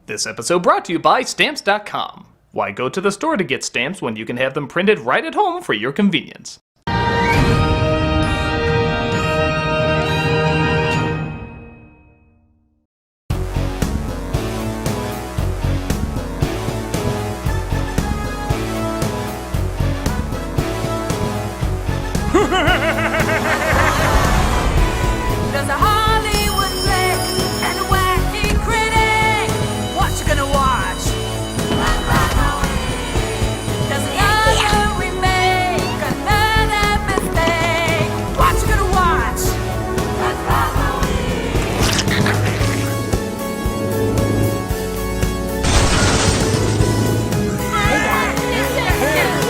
This episode brought to you by Stamps.com. Why go to the store to get stamps when you can have them printed right at home for your convenience? There's a Hollywood flick and a wacky critic. What you gonna watch? There's another remake, another mistake. What you gonna watch?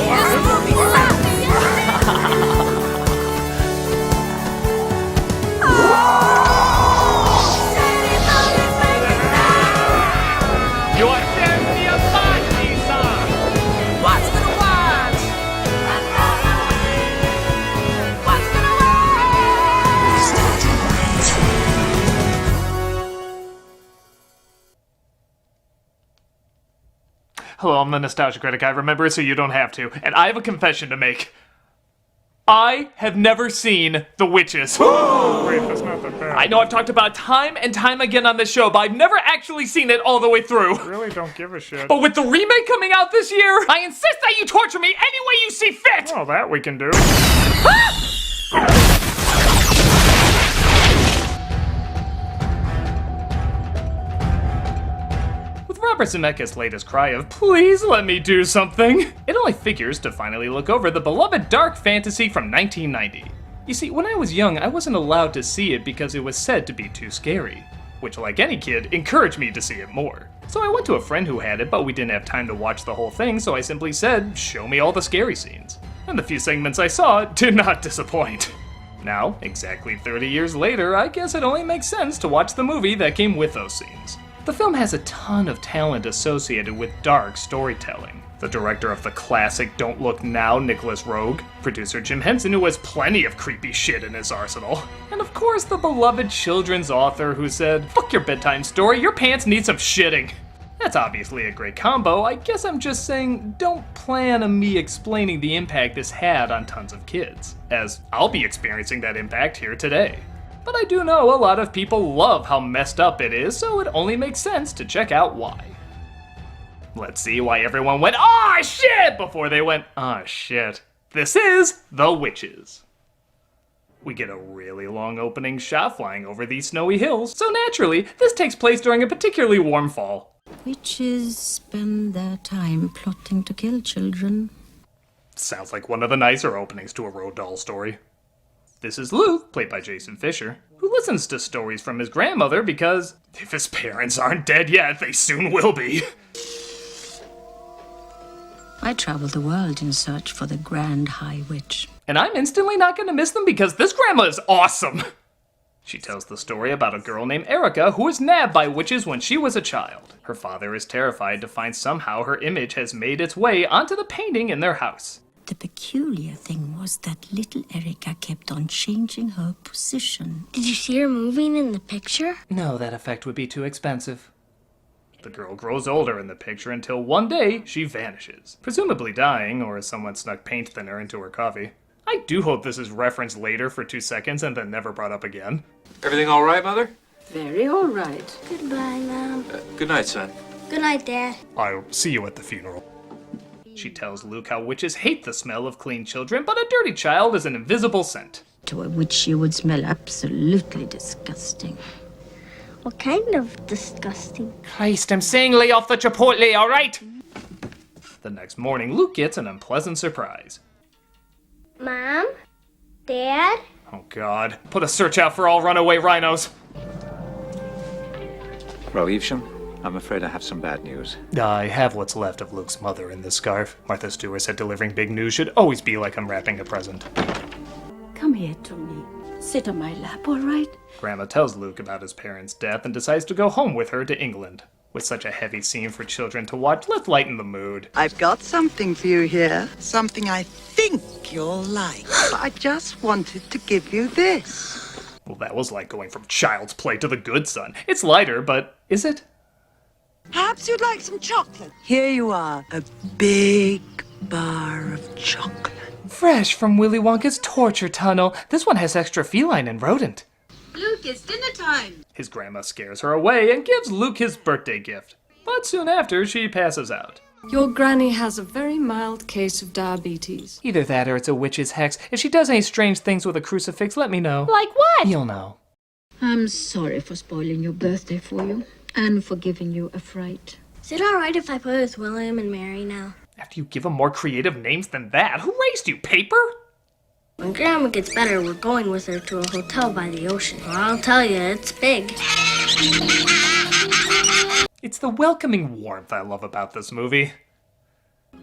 This movie sucks. You are sending me a party song! What's gonna watch? What's gonna Hello, I'm the Nostalgia Critic. I remember so you don't have to. And I have a confession to make. I have never seen The Witches. Wait, that's not that bad. I know I've talked about it time and time again on this show, but I've never actually seen it all the way through. Really don't give a shit. But with the remake coming out this year, I insist that you torture me any way you see fit! Well, that we can do. With Robert Zemeckis' latest cry of, please let me do something, it only figures to finally look over the beloved dark fantasy from 1990. You see, when I was young, I wasn't allowed to see it because it was said to be too scary, which, like any kid, encouraged me to see it more. So I went to a friend who had it, but we didn't have time to watch the whole thing, so I simply said, show me all the scary scenes. And the few segments I saw did not disappoint. Now, exactly 30 years later, I guess it only makes sense to watch the movie that came with those scenes. The film has a ton of talent associated with dark storytelling. The director of the classic Don't Look Now, Nicholas Roeg, producer Jim Henson, who has plenty of creepy shit in his arsenal, and of course the beloved children's author who said, fuck your bedtime story, your pants need some shitting. That's obviously a great combo. I guess I'm just saying, don't plan on me explaining the impact this had on tons of kids, as I'll be experiencing that impact here today. But I do know a lot of people love how messed up it is, so it only makes sense to check out why. Let's see why everyone went, "Aw, shit!" before they went, "Aw, shit." This is The Witches. We get a really long opening shot flying over these snowy hills, so naturally, this takes place during a particularly warm fall. Witches spend their time plotting to kill children. Sounds like one of the nicer openings to a Roald Dahl story. This is Luke, played by Jason Fisher, who listens to stories from his grandmother because if his parents aren't dead yet, they soon will be. I travel the world in search for the Grand High Witch. And I'm instantly not gonna miss them because this grandma is awesome! She tells the story about a girl named Erica who was nabbed by witches when she was a child. Her father is terrified to find somehow her image has made its way onto the painting in their house. The peculiar thing was that little Erica kept on changing her position. Did you see her moving in the picture? No, that effect would be too expensive. The girl grows older in the picture until one day she vanishes, presumably dying or as someone snuck paint thinner into her coffee. I do hope this is referenced later for 2 seconds and then never brought up again. Everything all right, Mother? Very all right. Goodbye, Mom. Good night, son. Good night, Dad. I'll see you at the funeral. She tells Luke how witches hate the smell of clean children, but a dirty child is an invisible scent. To a witch you would smell absolutely disgusting. What kind of disgusting? Christ, I'm saying lay off the chipotle, alright? The next morning, Luke gets an unpleasant surprise. Mom? Dad? Oh god, put a search out for all runaway rhinos. Well, Evesham, I'm afraid I have some bad news. I have what's left of Luke's mother in this scarf. Martha Stewart said delivering big news should always be like I'm wrapping a present. Come here to me. Sit on my lap, all right? Grandma tells Luke about his parents' death and decides to go home with her to England. With such a heavy scene for children to watch, let's lighten the mood. I've got something for you here. Something I think you'll like. But I just wanted to give you this. Well, that was like going from Child's Play to The Good Son. It's lighter, but is it? Perhaps you'd like some chocolate. Here you are, a big bar of chocolate. Fresh from Willy Wonka's torture tunnel. This one has extra feline and rodent. Luke, it's dinner time. His grandma scares her away and gives Luke his birthday gift. But soon after, she passes out. Your granny has a very mild case of diabetes. Either that or it's a witch's hex. If she does any strange things with a crucifix, let me know. Like what? You'll know. I'm sorry for spoiling your birthday for you and for giving you a fright. Is it alright if I play with William and Mary now? After you give them more creative names than that, who raised you, Paper? When Grandma gets better, we're going with her to a hotel by the ocean. Well, I'll tell you, it's big. It's the welcoming warmth I love about this movie.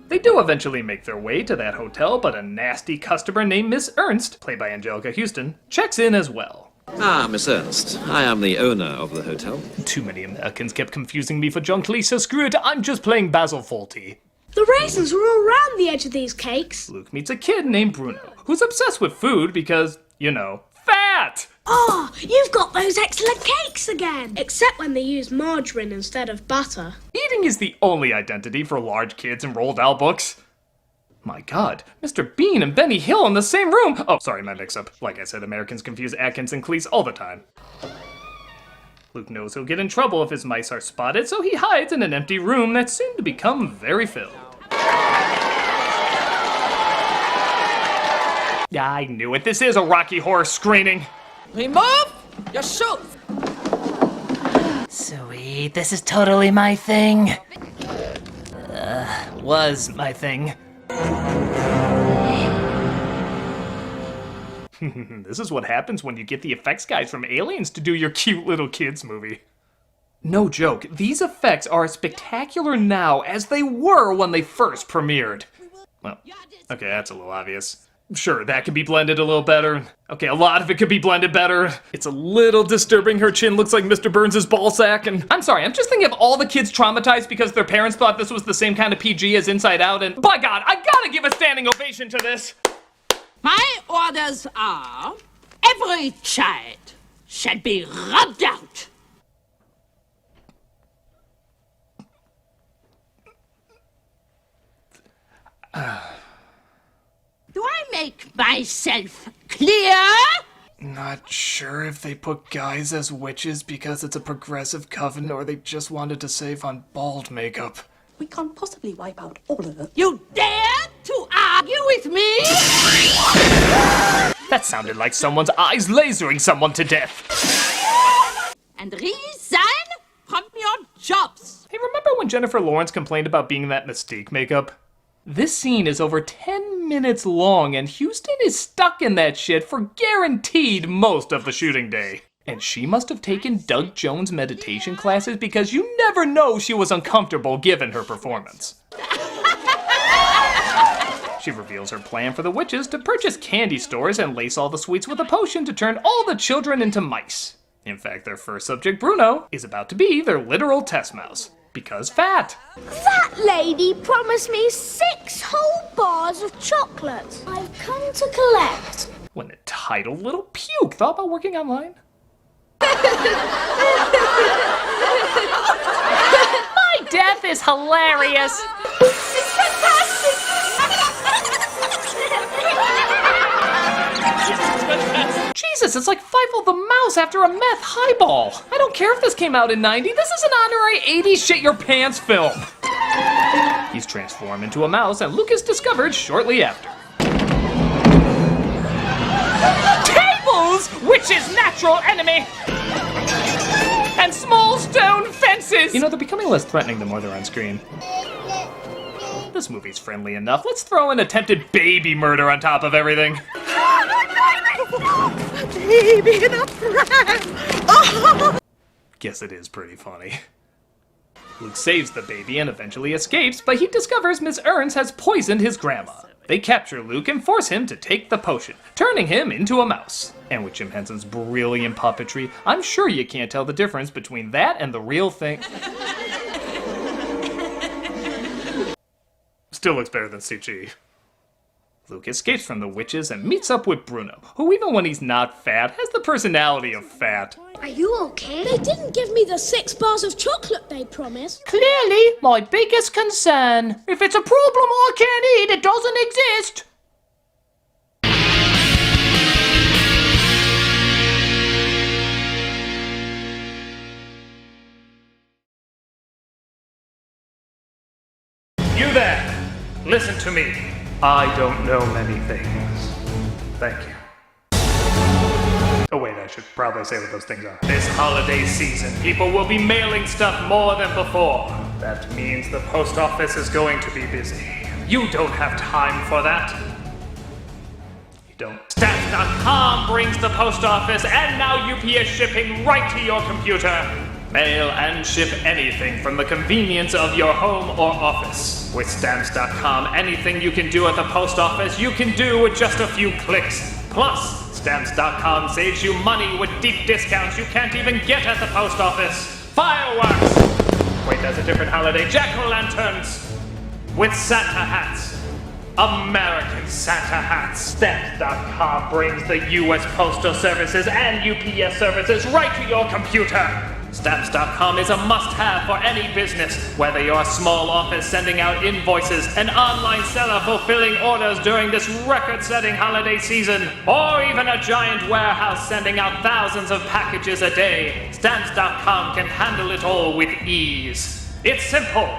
They do eventually make their way to that hotel, but a nasty customer named Miss Ernst, played by Angelica Houston, checks in as well. Ah, Miss Ernst. I am the owner of the hotel. Too many Americans kept confusing me for John Cleese, so screw it, I'm just playing Basil Fawlty. The raisins are all around the edge of these cakes. Luke meets a kid named Bruno, who's obsessed with food because, you know, fat! Oh, you've got those excellent cakes again! Except when they use margarine instead of butter. Eating is the only identity for large kids in Roald Dahl books. My god, Mr. Bean and Benny Hill in the same room! Oh, sorry, my mix-up. Like I said, Americans confuse Atkins and Cleese all the time. Luke knows he'll get in trouble if his mice are spotted, so he hides in an empty room that's soon to become very filled. Yeah, I knew it. This is a Rocky Horror screening. Remove your shoes. Sweet, this is totally my thing. Was my thing. This is what happens when you get the effects guys from Aliens to do your cute little kids movie. No joke, these effects are as spectacular now as they were when they first premiered. Well, okay, that's a little obvious. Sure, that could be blended a little better. Okay, a lot of it could be blended better. It's a little disturbing. Her chin looks like Mr. Burns' ballsack, and I'm sorry, I'm just thinking of all the kids traumatized because their parents thought this was the same kind of PG as Inside Out, and by God, I gotta give a standing ovation to this. My orders are, every child shall be rubbed out. Do I make myself clear? Not sure if they put guys as witches because it's a progressive coven or they just wanted to save on bald makeup. We can't possibly wipe out all of it. You dare to argue with me? That sounded like someone's eyes lasering someone to death. And resign from your jobs. Hey, remember when Jennifer Lawrence complained about being that Mystique makeup? This scene is over 10 minutes long, and Houston is stuck in that shit for guaranteed most of the shooting day. And she must have taken Doug Jones meditation classes because you never know she was uncomfortable given her performance. She reveals her plan for the witches to purchase candy stores and lace all the sweets with a potion to turn all the children into mice. In fact, their first subject, Bruno, is about to be their literal test mouse. Because fat. That lady promised me 6 whole bars of chocolate. I've come to collect. When a titled little puke thought about working online? My death is hilarious. It's fantastic. Jesus, it's like Fievel the Mouse after a meth highball. I don't care if this came out in '90. This is an honorary '80s shit your pants film. He's transformed into a mouse, and Luke is discovered shortly after. Tables, which is natural enemy, and small stone fences. You know, they're becoming less threatening the more they're on screen. This movie's friendly enough. Let's throw in attempted baby murder on top of everything. Baby in a pram! Oh. Guess it is pretty funny. Luke saves the baby and eventually escapes, but he discovers Miss Ernst has poisoned his grandma. They capture Luke and force him to take the potion, turning him into a mouse. And with Jim Henson's brilliant puppetry, I'm sure you can't tell the difference between that and the real thing. Still looks better than CG. Luke escapes from the witches and meets up with Bruno, who even when he's not fat, has the personality of fat. Are you okay? They didn't give me the 6 bars of chocolate they promised. Clearly, my biggest concern. If it's a problem I can't eat, it doesn't exist. You there, listen to me. I don't know many things. Thank you. Oh wait, I should probably say what those things are. This holiday season, people will be mailing stuff more than before. That means the post office is going to be busy. You don't have time for that. You don't. Stamps.com brings the post office and now UPS shipping right to your computer. Mail and ship anything from the convenience of your home or office. With Stamps.com, anything you can do at the post office, you can do with just a few clicks. Plus, Stamps.com saves you money with deep discounts you can't even get at the post office. Fireworks! Wait, that's a different holiday. Jack-o'-lanterns! With Santa hats. American Santa hats. Stamps.com brings the U.S. Postal Services and UPS services right to your computer. Stamps.com is a must-have for any business, whether you're a small office sending out invoices, an online seller fulfilling orders during this record-setting holiday season, or even a giant warehouse sending out thousands of packages a day. Stamps.com can handle it all with ease. It's simple.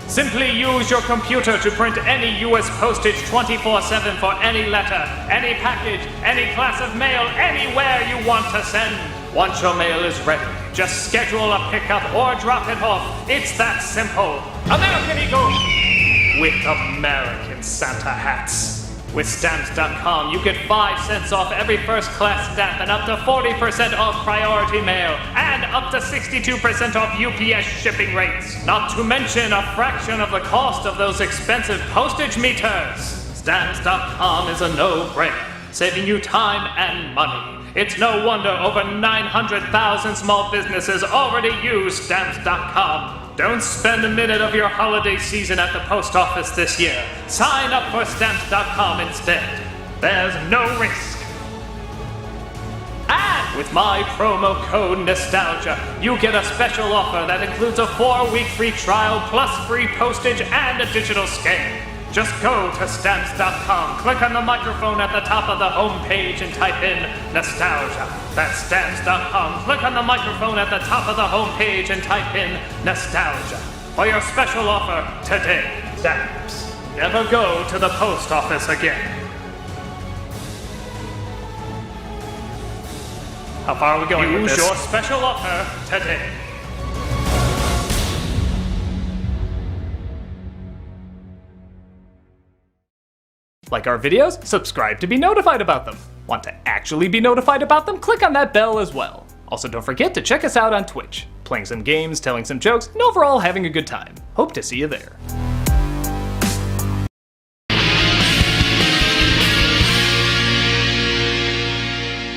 Simply use your computer to print any U.S. postage 24/7 for any letter, any package, any class of mail, anywhere you want to send. Once your mail is ready, just schedule a pickup or drop it off. It's that simple. American Eagle! With American Santa hats. With Stamps.com, you get 5 cents off every first-class stamp and up to 40% off priority mail, and up to 62% off UPS shipping rates. Not to mention a fraction of the cost of those expensive postage meters. Stamps.com is a no-brainer, saving you time and money. It's no wonder over 900,000 small businesses already use Stamps.com. Don't spend a minute of your holiday season at the post office this year. Sign up for Stamps.com instead. There's no risk. And with my promo code Nostalgia, you get a special offer that includes a 4-week free trial plus free postage and a digital scale. Just go to Stamps.com, click on the microphone at the top of the home page and type in Nostalgia. That's Stamps.com, click on the microphone at the top of the home page and type in Nostalgia. For your special offer today, Stamps. Never go to the post office again. How far are we going with this? Use your special offer today. Like our videos? Subscribe to be notified about them. Want to actually be notified about them? Click on that bell as well. Also, don't forget to check us out on Twitch. Playing some games, telling some jokes, and overall having a good time. Hope to see you there.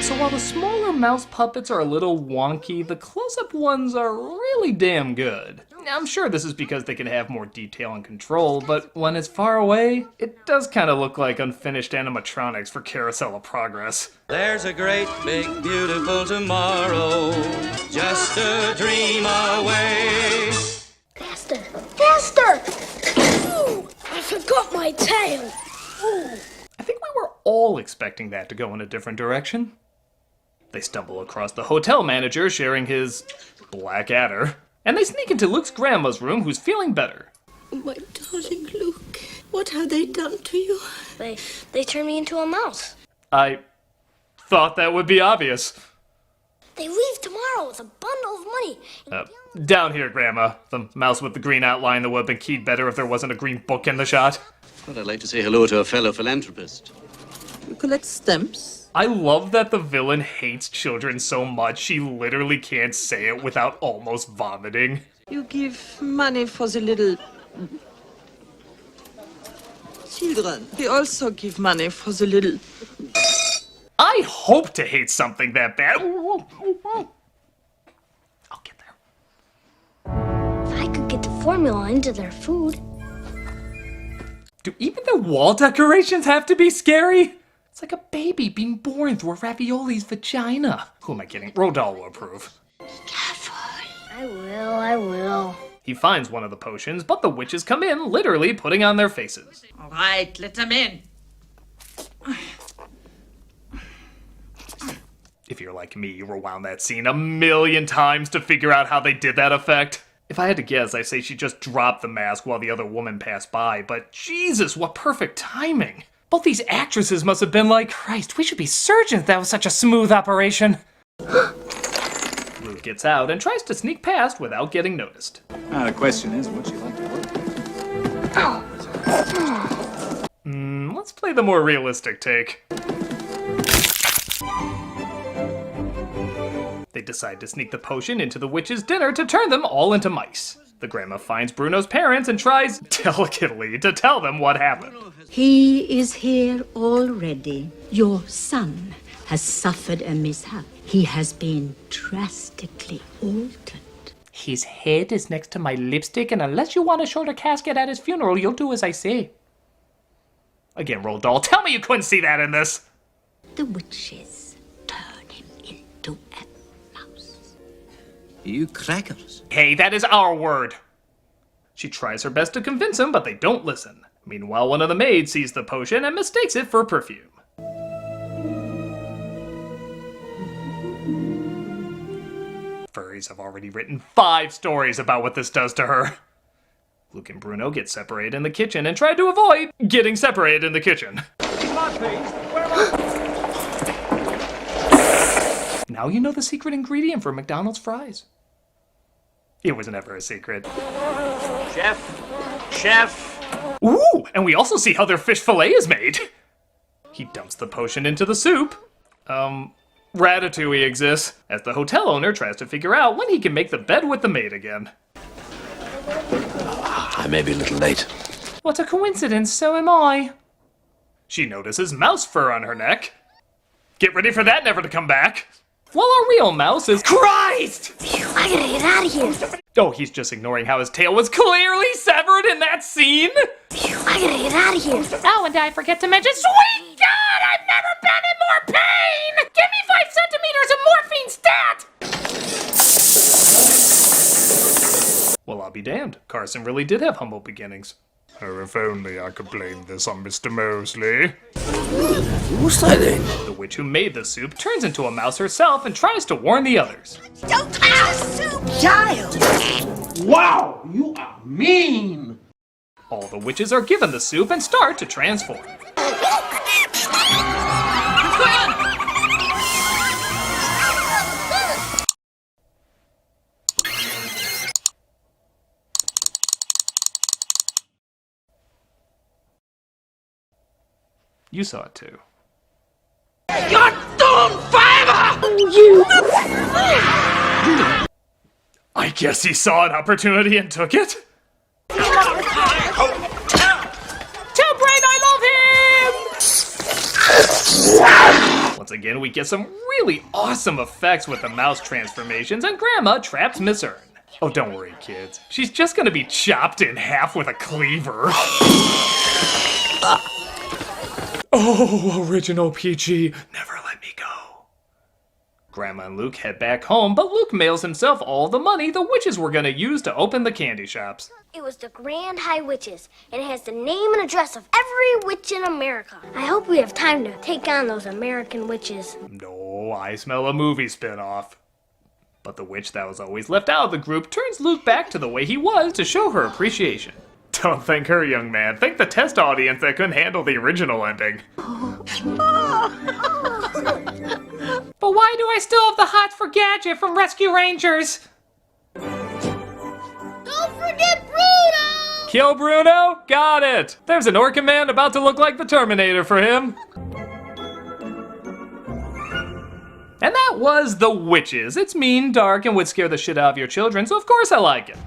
So while the smaller mouse puppets are a little wonky, the close-up ones are really damn good. I'm sure this is because they can have more detail and control, but when it's far away, it does kind of look like unfinished animatronics for Carousel of Progress. There's a great, big, beautiful tomorrow, just a dream away. Faster! Faster! Ooh, I forgot my tail! Ooh. I think we were all expecting that to go in a different direction. They stumble across the hotel manager sharing his black adder, and they sneak into Luke's grandma's room, who's feeling better. My darling Luke, what have they done to you? They turned me into a mouse. I thought that would be obvious. They leave tomorrow with a bundle of money. Down here, Grandma. The mouse with the green outline that would have been keyed better if there wasn't a green book in the shot. Well, I'd like to say hello to a fellow philanthropist. You collect stamps? I love that the villain hates children so much she literally can't say it without almost vomiting. You give money for the little children. They also give money for the little... I hope to hate something that bad. I'll get there. If I could get the formula into their food. Do even the wall decorations have to be scary? It's like a baby being born through a ravioli's vagina. Who am I kidding? Rodal will approve. I will. He finds one of the potions, but the witches come in, literally putting on their faces. All right, let them in. If you're like me, you rewound that scene a million times to figure out how they did that effect. If I had to guess, I'd say she just dropped the mask while the other woman passed by, but Jesus, what perfect timing. Both these actresses must have been like, Christ, we should be surgeons, that was such a smooth operation. Luke gets out and tries to sneak past without getting noticed. The question is, would you like to work? Let's play the more realistic take. They decide to sneak the potion into the witch's dinner to turn them all into mice. The grandma finds Bruno's parents and tries, delicately, to tell them what happened. He is here already. Your son has suffered a mishap. He has been drastically altered. His head is next to my lipstick, and unless you want a shorter casket at his funeral, you'll do as I say. Again, Roald Dahl, tell me you couldn't see that in this! The witches turn him into a mouse. You crackers. Hey, that is our word! She tries her best to convince him, but they don't listen. Meanwhile, one of the maids sees the potion and mistakes it for perfume. Furries have already written 5 stories about what this does to her. Luke and Bruno get separated in the kitchen and try to avoid getting separated in the kitchen. Now you know the secret ingredient for McDonald's fries. It was never a secret. Chef! Ooh, and we also see how their fish fillet is made. He dumps the potion into the soup. Ratatouille exists, as the hotel owner tries to figure out when he can make the bed with the maid again. I may be a little late. What a coincidence, so am I. She notices mouse fur on her neck. Get ready for that never to come back. While our real mouse is Christ! I gotta get out of here. Oh, he's just ignoring how his tail was clearly severed in that scene. I gotta get out of here. Oh, and did I forget to mention, sweet God, I've never been in more pain! Give me 5 centimeters of morphine stat! Well, I'll be damned. Carson really did have humble beginnings. Oh, if only I could blame this on Mr. Mosley. Who's that then? The witch who made the soup turns into a mouse herself and tries to warn the others. Don't touch the soup, child! Wow, you are mean! All the witches are given the soup and start to transform. You saw it too. You're doomed forever! I guess he saw an opportunity and took it? Tell Brain I love him! Once again, we get some really awesome effects with the mouse transformations, and Grandma traps Miss Earn. Oh, don't worry, kids. She's just gonna be chopped in half with a cleaver. Oh, original PG. Never let me go. Grandma and Luke head back home, but Luke mails himself all the money the witches were gonna use to open the candy shops. It was the Grand High Witches, and it has the name and address of every witch in America. I hope we have time to take on those American witches. No, I smell a movie spin-off. But the witch that was always left out of the group turns Luke back to the way he was to show her appreciation. Don't thank her, young man. Thank the test audience that couldn't handle the original ending. But why do I still have the hot for Gadget from Rescue Rangers? Don't forget Bruno! Kill Bruno? Got it! There's an Orca man about to look like the Terminator for him. And that was The Witches. It's mean, dark, and would scare the shit out of your children, so of course I like it.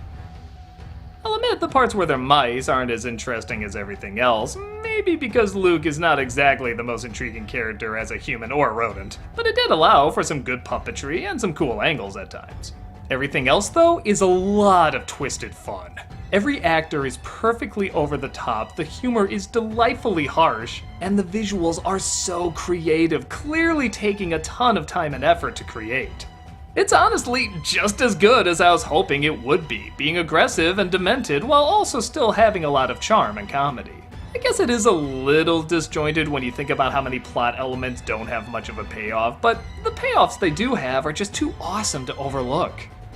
I'll admit the parts where they're mice aren't as interesting as everything else, maybe because Luke is not exactly the most intriguing character as a human or a rodent, but it did allow for some good puppetry and some cool angles at times. Everything else, though, is a lot of twisted fun. Every actor is perfectly over the top, the humor is delightfully harsh, and the visuals are so creative, clearly taking a ton of time and effort to create. It's honestly just as good as I was hoping it would be, being aggressive and demented while also still having a lot of charm and comedy. I guess it is a little disjointed when you think about how many plot elements don't have much of a payoff, but the payoffs they do have are just too awesome to overlook.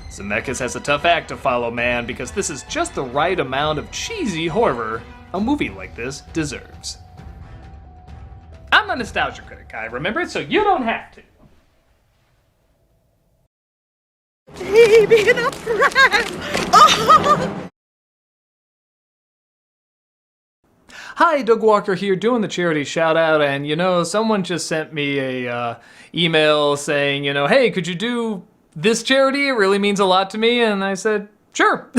Zemeckis has a tough act to follow, man, because this is just the right amount of cheesy horror a movie like this deserves. I'm a nostalgia critic guy, remember, so you don't have to. Baby in a pram! Oh! Hi, Doug Walker here, doing the charity shout out, and someone just sent me a email saying, hey, could you do this charity? It really means a lot to me, and I said, sure.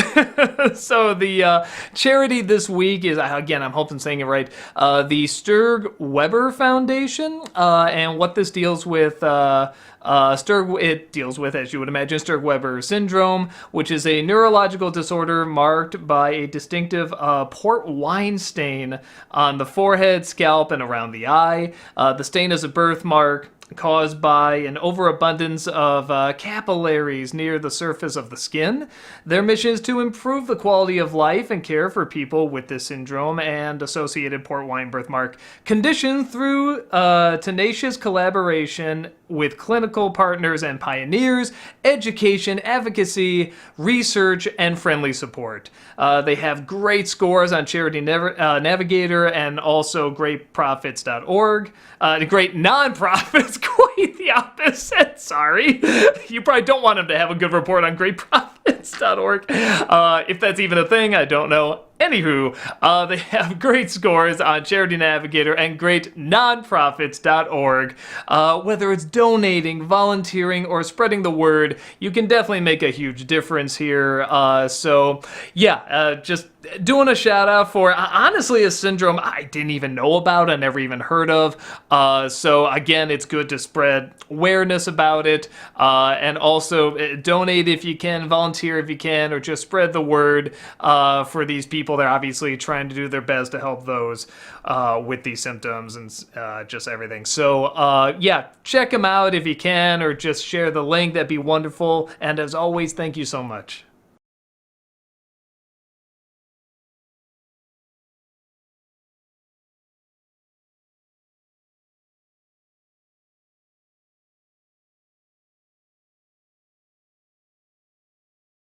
So the charity this week is, again, I'm hoping I'm saying it right, the Sturg Weber Foundation, and what this deals with, it deals with, as you would imagine, Sturg-Weber syndrome, which is a neurological disorder marked by a distinctive port wine stain on the forehead, scalp, and around the eye. The stain is a birthmark caused by an overabundance of capillaries near the surface of the skin. Their mission is to improve the quality of life and care for people with this syndrome and associated port wine birthmark condition through tenacious collaboration with clinical partners and pioneers, education, advocacy, research, and friendly support. They have great scores on Charity Navigator and also greatprofits.org. Great nonprofits, quite the opposite, sorry. You probably don't want them to have a good report on greatprofits.org. If that's even a thing, I don't know. Anywho, they have great scores on Charity Navigator and great nonprofits.org. Whether it's donating, volunteering, or spreading the word, you can definitely make a huge difference here. Just doing a shout out for, honestly, a syndrome I didn't even know about, I never even heard of. So again, it's good to spread awareness about it, and also donate if you can, volunteer if you can, or just spread the word for these people. They're obviously trying to do their best to help those with these symptoms and just everything. So check them out if you can, or just share the link. That'd be wonderful. And as always, thank you so much.